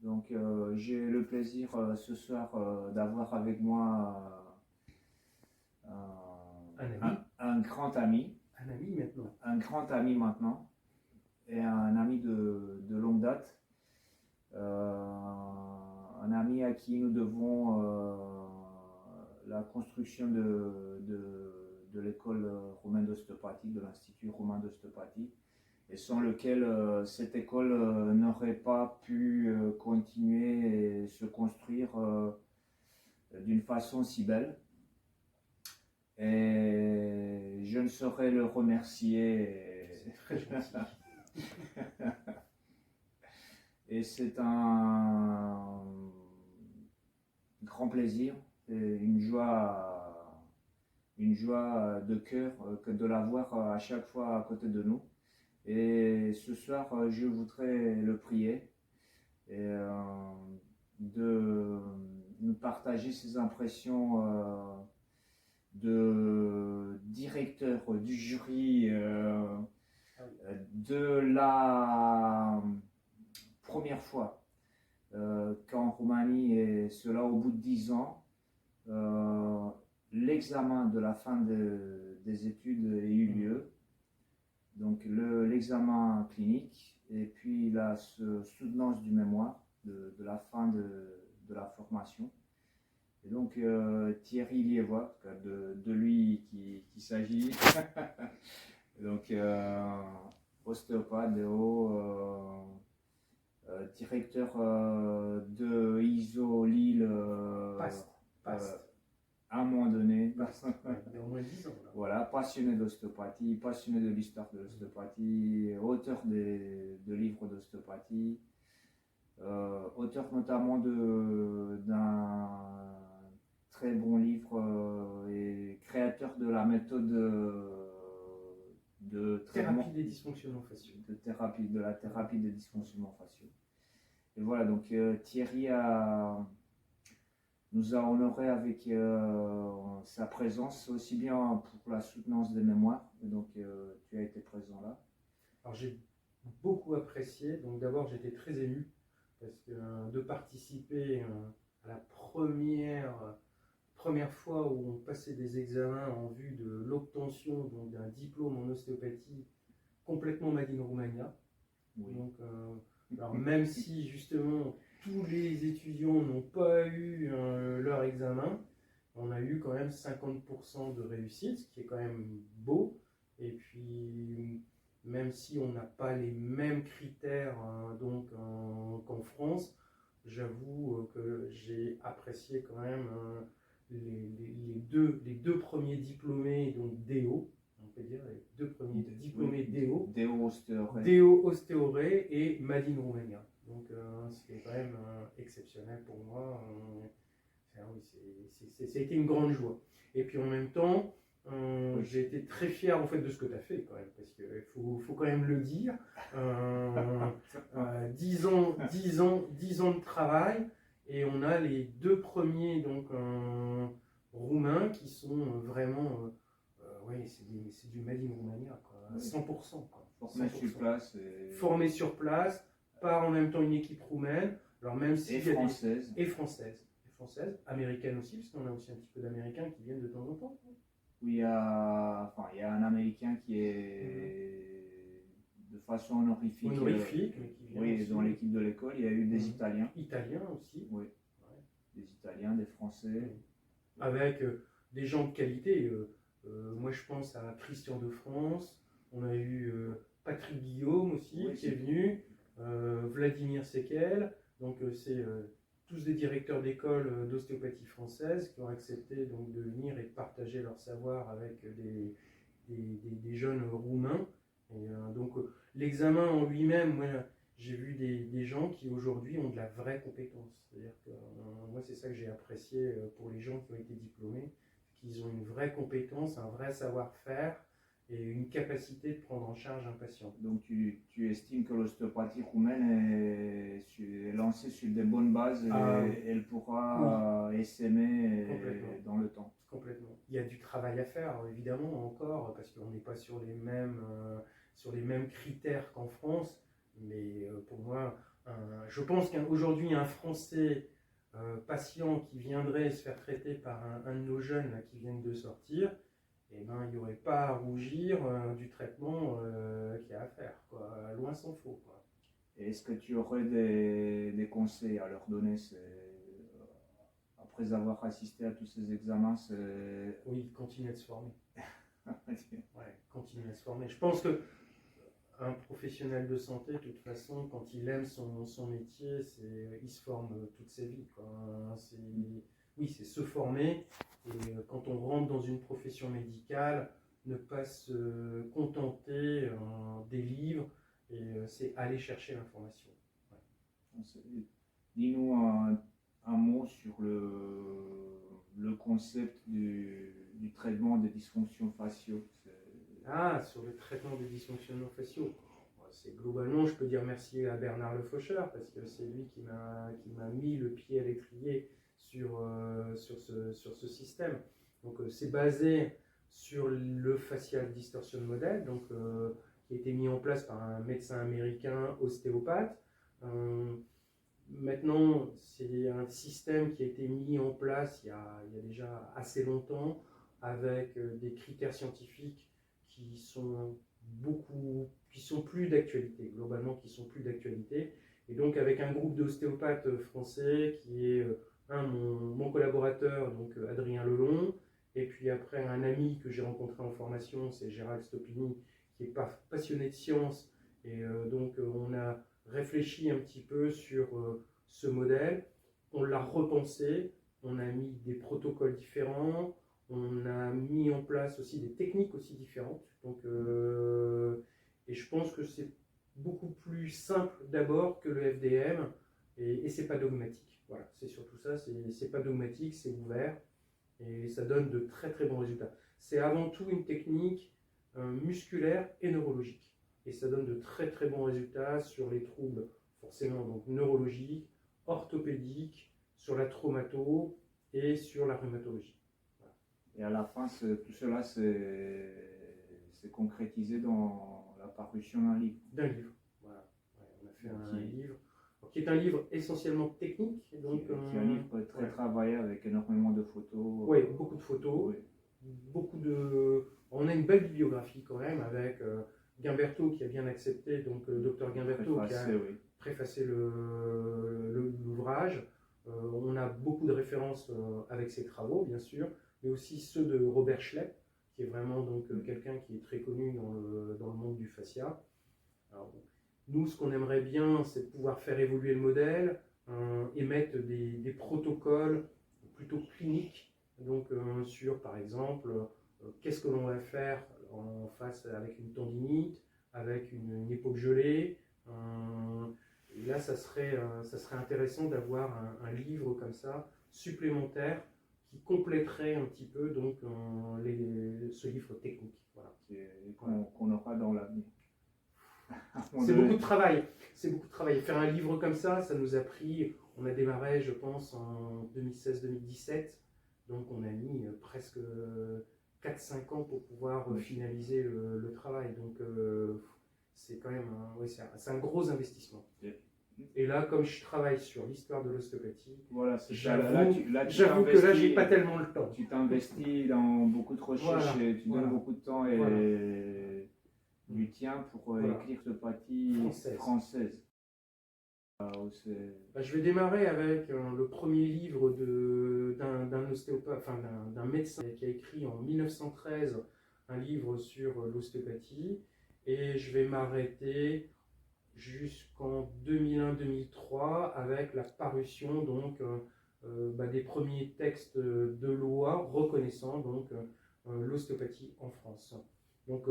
Donc j'ai le plaisir ce soir d'avoir avec moi un grand ami. Un ami maintenant. Un grand ami maintenant. Et un ami de longue date. Un ami à qui nous devons la construction de l'école roumaine d'ostéopathie, de l'Institut roumain d'ostéopathie, et sans lequel cette école n'aurait pas pu continuer et se construire d'une façon si belle. Et je ne saurais le remercier. C'est très gentil. Et c'est un grand plaisir et une joie de cœur que de l'avoir à chaque fois à côté de nous. Et ce soir, je voudrais le prier et de nous partager ses impressions de directeur du jury de la première fois qu'en Roumanie, et cela au bout de 10 ans, l'examen de la fin des études ait eu lieu. Donc l'examen clinique et puis la soutenance du mémoire de la fin de la formation. Et donc Thierry Liévois, de lui qu'il s'agit, donc ostéopathe de haut, directeur de ISO Lille, à un moment donné. Il y a au moins 10 ans. Là. Voilà, passionné d'ostéopathie, passionné de l'histoire de l'ostéopathie, auteur de livres d'ostéopathie, auteur notamment d'un très bon livre et créateur de la méthode de thérapie des dysfonctionnements faciaux. De la thérapie des dysfonctionnements faciaux. Et voilà, donc Thierry nous a honoré avec sa présence, aussi bien pour la soutenance des mémoires, et donc tu as été présent là. Alors j'ai beaucoup apprécié, donc d'abord j'étais très ému, parce que de participer à la première fois où on passait des examens en vue de l'obtention d'un diplôme en ostéopathie complètement made in Romania. Oui. Donc, alors même si justement tous les étudiants n'ont pas eu leur examen, on a eu quand même 50% de réussite, ce qui est quand même beau. Et puis, même si on n'a pas les mêmes critères qu'en France, j'avoue que j'ai apprécié quand même les deux premiers diplômés, donc DO, on peut dire, les deux premiers diplômés DO. DO Ostéoré et Made in Romania. Donc c'était quand même exceptionnel pour moi. Ça a été une grande joie. Et puis en même temps, j'ai été très fier en fait de ce que tu as fait quand même, parce qu'il faut quand même le dire. 10 ans de travail, et on a les deux premiers donc roumains qui sont vraiment oui, c'est du Made in Romania, quoi, 100%. Quoi, Formé sur place, par en même temps une équipe roumaine, alors même si et française. Et française, américaine aussi, parce qu'on a aussi un petit peu d'Américains qui viennent de temps en temps. Oui, il y a un Américain qui est de façon honorifique, mais qui vient oui, aussi. Dans l'équipe de l'école. Il y a eu des Italiens. Italiens aussi. Oui, ouais. Des Italiens, des Français. Avec des gens de qualité. Moi, je pense à Christian de France. On a eu Patrick Guillaume aussi, qui est venu. Vladimir Sekel. Donc, c'est tous des directeurs d'école d'ostéopathie française qui ont accepté donc, de venir et de partager leur savoir avec des jeunes roumains. Et donc, l'examen en lui-même, moi, j'ai vu des gens qui aujourd'hui ont de la vraie compétence. C'est-à-dire que moi, c'est ça que j'ai apprécié pour les gens qui ont été diplômés, qu'ils ont une vraie compétence, un vrai savoir-faire et une capacité de prendre en charge un patient. Donc tu estimes que l'ostéopathie roumaine est lancée sur des bonnes bases et elle pourra essaimer dans le temps. Complètement. Il y a du travail à faire, évidemment, encore, parce qu'on n'est pas sur les mêmes critères qu'en France, mais pour moi, je pense qu'aujourd'hui, un Français patient qui viendrait se faire traiter par un de nos jeunes là, qui viennent de sortir, eh ben, il n'y aurait pas à rougir du traitement qu'il y a à faire, quoi. Loin s'en faut, quoi. Et est-ce que tu aurais des conseils à leur donner après avoir assisté à tous ces examens? Oui, continuer à se former. Ouais, continuer à se former. Je pense que un professionnel de santé, de toute façon, quand il aime son métier, il se forme toute sa vie, quoi. Oui, c'est se former. Et quand on rentre dans une profession médicale, ne pas se contenter des livres, et c'est aller chercher l'information. Ouais. Dis-nous un mot sur le concept du traitement des dysfonctions faciaux. Sur le traitement des dysfonctionnements faciaux. C'est globalement, je peux dire merci à Bernard Le Faucheur, parce que c'est lui qui m'a mis le pied à l'étrier sur ce système. Donc c'est basé sur le facial distortion model, donc, qui a été mis en place par un médecin américain ostéopathe. Maintenant, c'est un système qui a été mis en place il y a déjà assez longtemps, avec des critères scientifiques qui sont plus d'actualité, globalement qui sont plus d'actualité. Et donc avec un groupe d'ostéopathes français qui est mon collaborateur, donc Adrien Lelon, et puis après un ami que j'ai rencontré en formation, c'est Gérald Stopini, qui est passionné de science, et donc on a réfléchi un petit peu sur ce modèle, on l'a repensé, on a mis des protocoles différents, on a mis en place aussi des techniques aussi différentes. Donc, et je pense que c'est beaucoup plus simple d'abord que le FDM, et c'est pas dogmatique. Voilà, c'est surtout ça, c'est pas dogmatique, c'est ouvert, et ça donne de très très bons résultats. C'est avant tout une technique musculaire et neurologique, et ça donne de très très bons résultats sur les troubles forcément donc neurologiques, orthopédiques, sur la traumato et sur la rhumatologie. Et à la fin, tout cela s'est concrétisé dans la parution d'un livre. D'un livre, voilà. Ouais, on a fait un livre, qui est un livre essentiellement technique. Donc, qui est un livre très travaillé avec énormément de photos. Oui, beaucoup de photos. Oui. On a une belle bibliographie quand même, avec Guimberteau qui a bien accepté, donc le docteur Guimberteau qui a préfacé l'ouvrage. On a beaucoup de références avec ses travaux, bien sûr, mais aussi ceux de Robert Schlepp, qui est vraiment donc quelqu'un qui est très connu dans le monde du fascia. Alors, nous, ce qu'on aimerait bien, c'est de pouvoir faire évoluer le modèle, et mettre des protocoles plutôt cliniques, donc sur, par exemple, qu'est-ce que l'on va faire en face avec une tendinite, avec une épaule gelée. Et là, ça serait intéressant d'avoir un livre comme ça, supplémentaire, qui compléterait un petit peu donc, ce livre technique. Voilà. Qu'on aura dans l'avenir. C'est beaucoup de travail. C'est beaucoup de travail. Faire un livre comme ça nous a pris, on a démarré, je pense, en 2016-2017. Donc on a mis presque 4-5 ans pour pouvoir finaliser le travail. Donc c'est quand même c'est un gros investissement. Et là, comme je travaille sur l'histoire de l'ostéopathie, voilà, j'avoue que là, j'ai pas tellement le temps. Tu t'investis dans beaucoup de recherches, et tu donnes beaucoup de temps et du tien pour écrire l'ostéopathie française. Je vais démarrer avec le premier livre d'un ostéopathe, enfin d'un médecin qui a écrit en 1913 un livre sur l'ostéopathie, et je vais m'arrêter jusqu'en 2001-2003 avec la parution donc des premiers textes de loi reconnaissant donc l'ostéopathie en France. Donc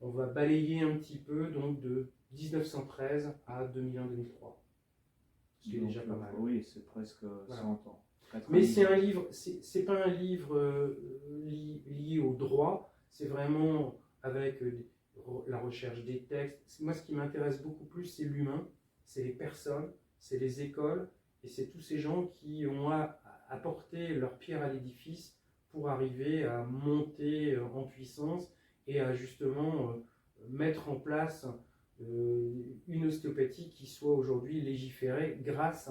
on va balayer un petit peu donc de 1913 à 2001-2003. Ce qui est déjà pas mal. Oui, c'est presque 100 ans. Mais c'est un livre, c'est pas un livre lié au droit, c'est vraiment avec la recherche des textes. Moi, ce qui m'intéresse beaucoup plus, c'est l'humain, c'est les personnes, c'est les écoles, et c'est tous ces gens qui ont apporté leur pierre à l'édifice pour arriver à monter en puissance et à justement mettre en place une ostéopathie qui soit aujourd'hui légiférée grâce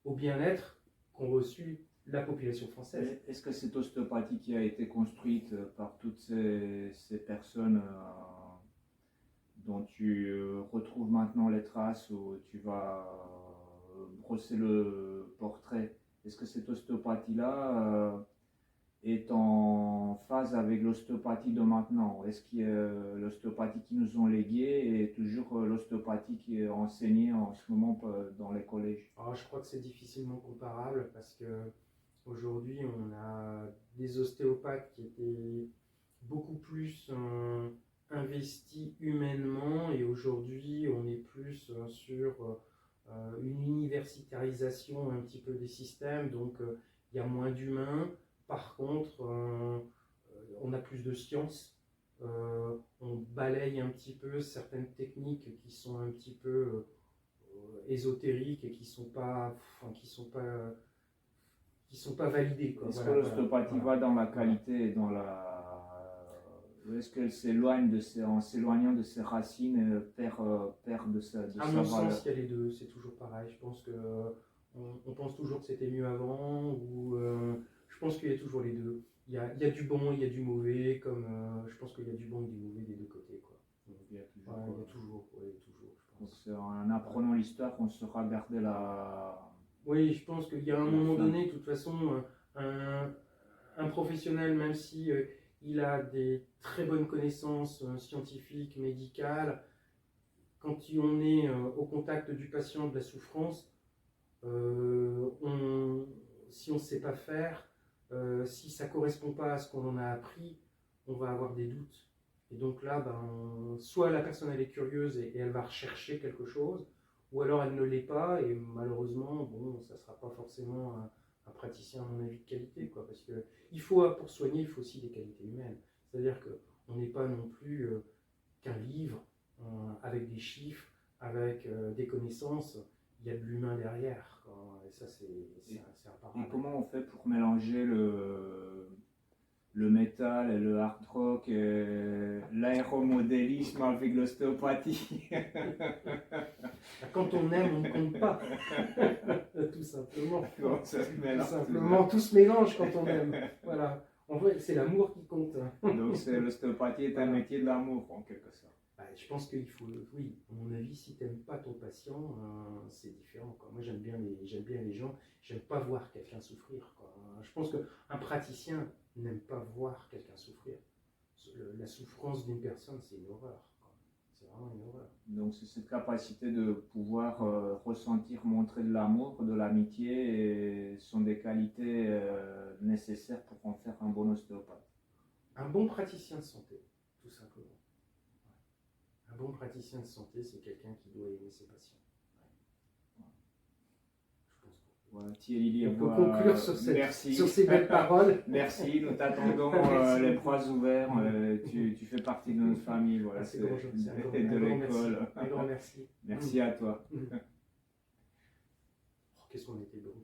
au bien-être qu'ont reçu la population française. Est-ce que cette ostéopathie qui a été construite par toutes ces personnes dont tu retrouves maintenant les traces où tu vas brosser le portrait, est-ce que cette ostéopathie-là est en phase avec l'ostéopathie de maintenant? Est-ce que l'ostéopathie qui nous ont léguée est toujours l'ostéopathie qui est enseignée en ce moment dans les collèges? Alors, je crois que c'est difficilement comparable parce que aujourd'hui on a des ostéopathes qui étaient beaucoup plus investis humainement et aujourd'hui on est plus sur une universitarisation un petit peu des systèmes, donc il y a moins d'humains. Par contre, on a plus de science, on balaye un petit peu certaines techniques qui sont un petit peu ésotériques et qui sont pas validées, quoi. Est-ce Voilà, que l'ostéopathie va dans la qualité et dans la... Est-ce qu'elle s'éloigne en s'éloignant de ses racines, perd de sa À mon valeur? sens, il y a les deux, c'est toujours pareil. Je pense que on pense toujours que c'était mieux avant, ou je pense qu'il y a toujours les deux. Il y a du bon, il y a du mauvais, comme je pense qu'il y a du bon et du mauvais des deux côtés, quoi. Il y a toujours, Ouais, il y a toujours, ouais, toujours, je donc pense. c'est en apprenant l'histoire qu'on saura garder la... Oui, je pense qu'il y a un moment donné, de toute façon, un professionnel, même si il a des très bonnes connaissances scientifiques, médicales, quand on est au contact du patient, de la souffrance, si on ne sait pas faire, si ça ne correspond pas à ce qu'on en a appris, on va avoir des doutes. Et donc là, soit la personne elle est curieuse et elle va rechercher quelque chose, ou alors elle ne l'est pas et malheureusement, bon, ça ne sera pas forcément un praticien à mon avis de qualité, quoi, parce que pour soigner, il faut aussi des qualités humaines. C'est-à-dire qu'on n'est pas non plus qu'un livre avec des chiffres, avec des connaissances. Il y a de l'humain derrière, quoi. Et ça c'est imparable. Et comment on fait pour mélanger le métal et le hard rock et l'aéromodélisme avec l'ostéopathie? Quand on aime, on ne compte pas. Tout simplement. Comment ça se mélange? Tout simplement, tout se mélange quand on aime. Voilà. En vrai, c'est l'amour qui compte. Donc l'ostéopathie est un métier de l'amour en quelque sorte. Je pense qu'il faut, oui, à mon avis, si tu n'aimes pas ton patient, c'est différent, quoi. Moi, j'aime bien les gens, j'aime pas voir quelqu'un souffrir, quoi. Je pense qu'un praticien n'aime pas voir quelqu'un souffrir. La souffrance d'une personne, c'est une horreur, quoi. C'est vraiment une horreur. Donc c'est cette capacité de pouvoir ressentir, montrer de l'amour, de l'amitié, et sont des qualités nécessaires pour en faire un bon ostéopathe. Un bon praticien de santé, tout simplement. Un bon praticien de santé, c'est quelqu'un qui doit aimer ses patients. Ouais. Je pense que... Voilà, Thierry, on peut conclure sur ces belles paroles. Merci, nous t'attendons les bras ouverts. Tu fais partie de notre famille, voilà, c'est de l'école. Un grand merci. Merci à toi. Oh, qu'est-ce qu'on était beau.